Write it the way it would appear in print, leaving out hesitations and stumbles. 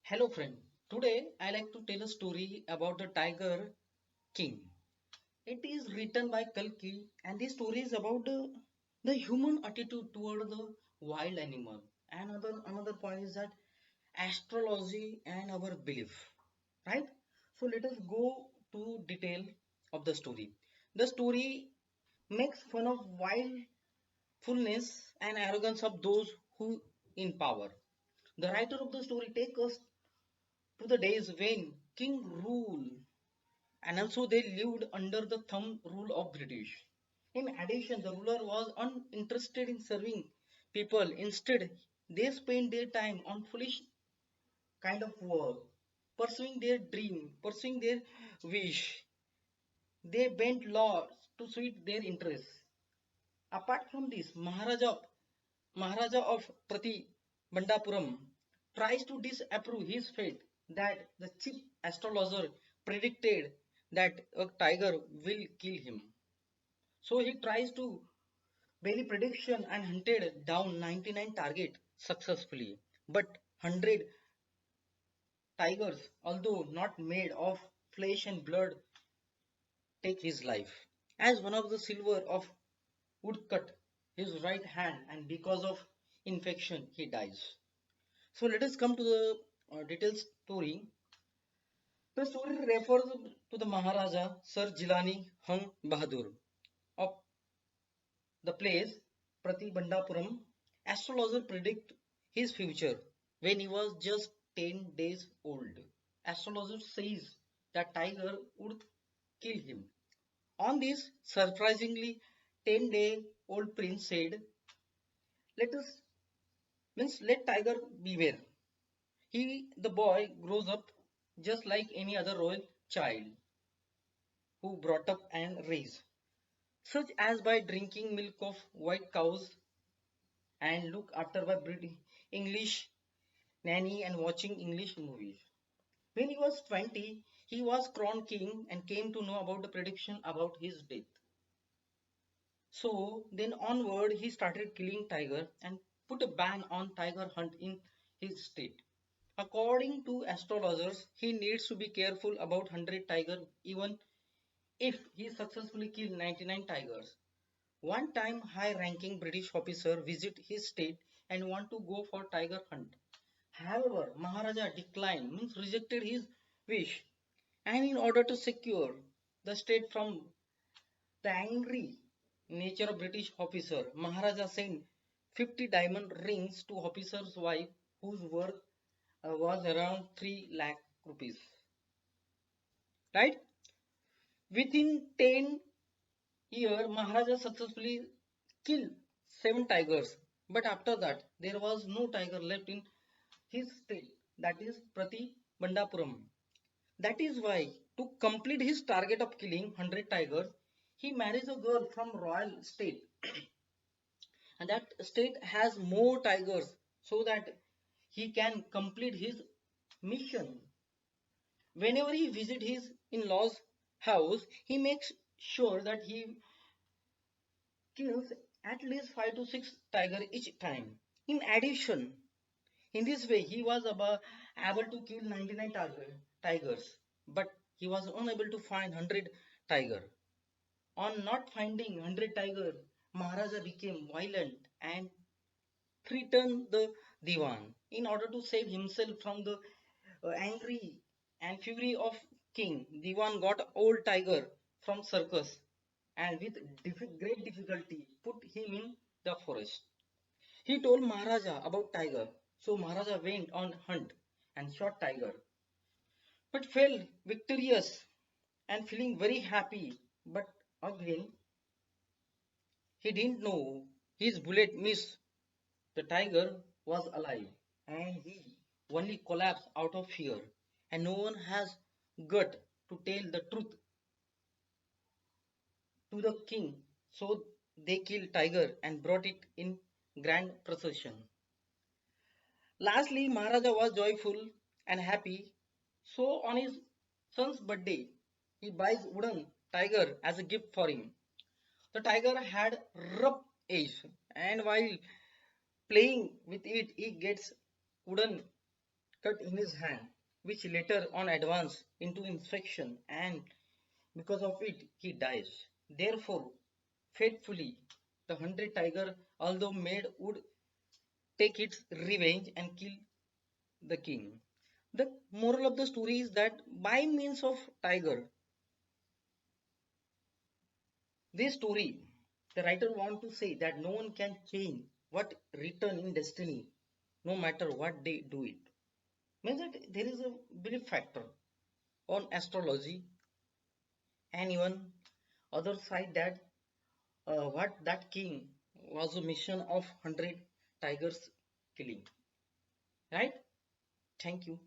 Hello friend, today I like to tell a story about the Tiger King. It is written by Kalki and this story is about the human attitude toward the wild animal. And another point is that astrology and our belief. Right? So let us go to detail of the story. The story makes fun of wildfulness and arrogance of those who in power. The writer of the story takes us to the days when king ruled and also they lived under the thumb rule of British. In addition, the ruler was uninterested in serving people. Instead, they spent their time on foolish kind of work, pursuing their dream, pursuing their wish. They bent laws to suit their interests. Apart from this, Maharaja of Prati Bandapuram tries to disapprove his fate that the chief astrologer predicted that a tiger will kill him. So he tries to vary prediction and hunted down 99 target successfully. But 100 tigers, although not made of flesh and blood, take his life. As one of the silver of would cut his right hand and because of infection he dies. So let us come to the detailed story. The story refers to the Maharaja Sir Jilani Hung Bahadur of the place Pratibhandapuram. Astrologer predict his future when he was just 10 days old. Astrologer says that tiger would kill him. On this, surprisingly, 10-day-old prince said, "Let us let tiger beware." The boy grows up just like any other royal child who brought up and raised, such as by drinking milk of white cows and look after by British English nanny and watching English movies. When he was 20, he was crowned king and came to know about the prediction about his death. So then onward, he started killing tiger and put a ban on tiger hunt in his state. According to astrologers, he needs to be careful about 100 tiger even if he successfully killed 99 tigers. One time high-ranking British officer visit his state and want to go for tiger hunt. However, Maharaja declined, means rejected his wish, and in order to secure the state from the angry nature of British officer, Maharaja sent 50 diamond rings to officer's wife whose worth was around 3 lakh rupees. Right? Within 10 years, Maharaja successfully killed 7 tigers. But after that, there was no tiger left in his state, that is Prati Bandapuram. That is why, to complete his target of killing 100 tigers, he marries a girl from royal state and that state has more tigers so that he can complete his mission. Whenever he visits his in-laws house, he makes sure that he kills at least 5 to 6 tiger each time. In addition, in this way he was able to kill 99 tigers, but he was unable to find 100 tiger. On not finding 100 tiger, Maharaja became violent and threatened the Diwan. In order to save himself from the angry and fury of king, Diwan got old tiger from circus and with great difficulty put him in the forest. He told Maharaja about tiger, so Maharaja went on hunt and shot tiger, but fell victorious and feeling very happy. But again, he didn't know his bullet missed. The tiger was alive and he only collapsed out of fear, and no one has gut to tell the truth to the king. So they killed tiger and brought it in grand procession. Lastly, Maharaja was joyful and happy. So on his son's birthday, he buys wooden tiger as a gift for him. The tiger had rough edge, and while playing with it, he gets wooden cut in his hand, which later on advanced into infection, and because of it he dies. Therefore, faithfully, the hunted tiger, although made, would take its revenge and kill the king. The moral of the story is that by means of tiger, this story, the writer want to say that no one can change what written in destiny, no matter what they do it. Means that there is a belief factor on astrology and even other side that what that king was a mission of 100 tigers killing. Right? Thank you.